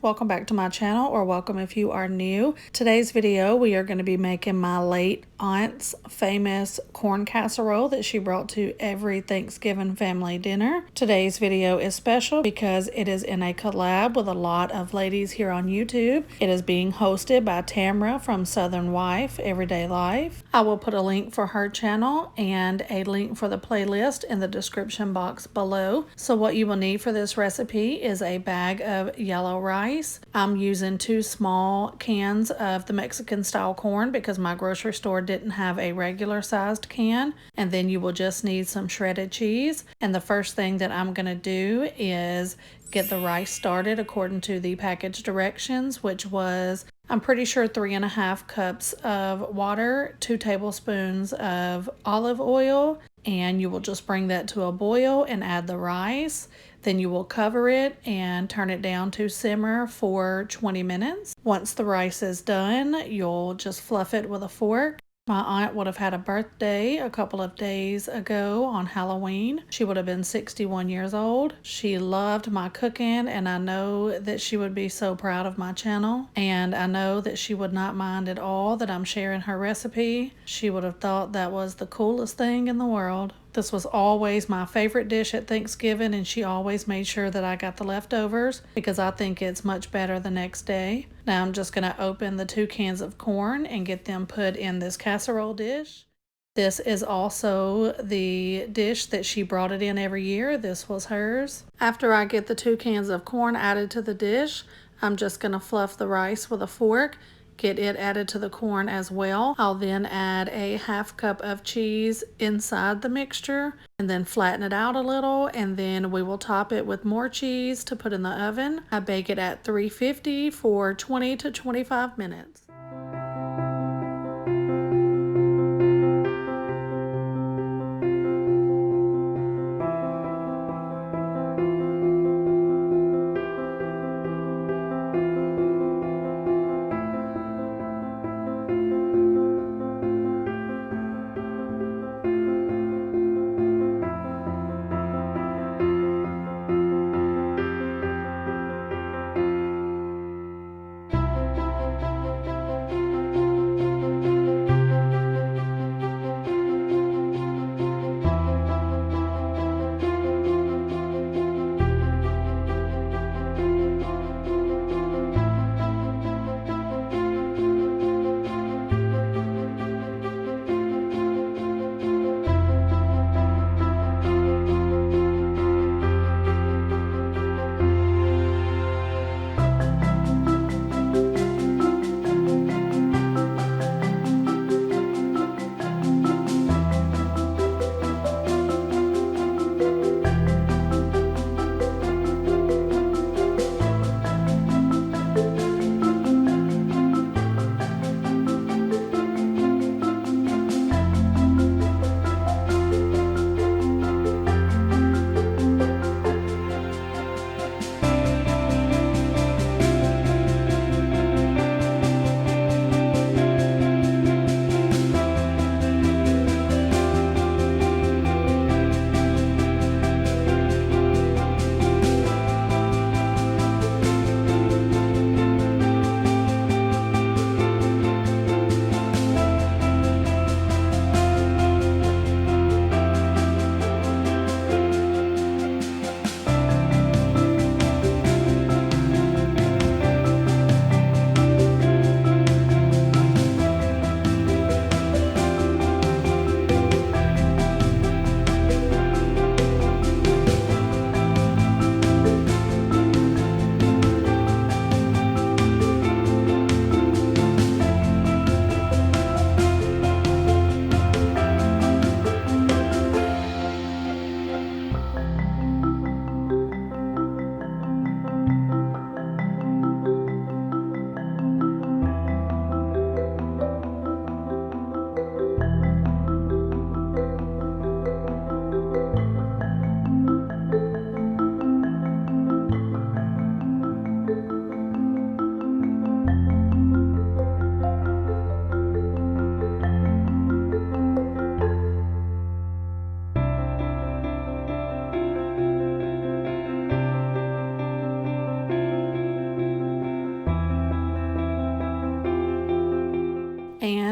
welcome back to my channel, or welcome if you are new. Today's video we are going to be making my late aunt's famous corn casserole that she brought to every Thanksgiving family dinner. Today's video is special because it is in a collab with a lot of ladies here on YouTube. It is being hosted by Tamara from SouthernWife EverydayLife. I will put a link for her channel and a link for the playlist in the description box below. So what you will need for this recipe is a bag of yellow rice. I'm using 2 small cans of the Mexican style corn because my grocery store didn't have a regular sized can. And then you will just need some shredded cheese. And the first thing that I'm going to do is get the rice started according to the package directions, which was, I'm pretty sure, 3.5 cups of water, 2 tablespoons of olive oil, and you will just bring that to a boil and add the rice. Then you will cover it and turn it down to simmer for 20 minutes. Once the rice is done, you'll just fluff it with a fork. My aunt would have had a birthday a couple of days ago on Halloween. She would have been 61 years old. She loved my cooking, and I know that she would be so proud of my channel. And I know that she would not mind at all that I'm sharing her recipe. She would have thought that was the coolest thing in the world. This was always my favorite dish at Thanksgiving, and she always made sure that I got the leftovers because I think it's much better the next day. Now I'm just going to open the 2 cans of corn and get them put in this casserole dish. This is also the dish that she brought it in every year. This was hers. After I get the 2 cans of corn added to the dish, I'm just going to fluff the rice with a fork. Get it added to the corn as well. I'll then add a 1/2 cup of cheese inside the mixture and then flatten it out a little, and then we will top it with more cheese to put in the oven. I bake it at 350 for 20 to 25 minutes.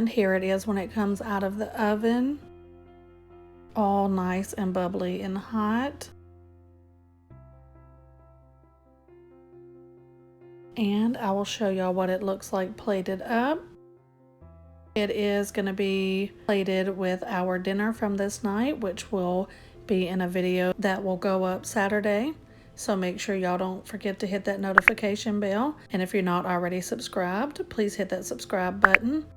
And here it is when it comes out of the oven. All nice and bubbly and hot. And I will show y'all what it looks like plated up. It is going to be plated with our dinner from this night, which will be in a video that will go up Saturday. So make sure y'all don't forget to hit that notification bell. And if you're not already subscribed, please hit that subscribe button.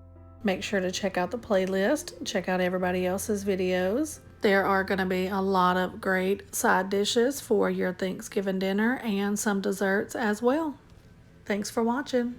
Make sure to check out the playlist, check out everybody else's videos. There are going to be a lot of great side dishes for your Thanksgiving dinner and some desserts as well. Thanks for watching.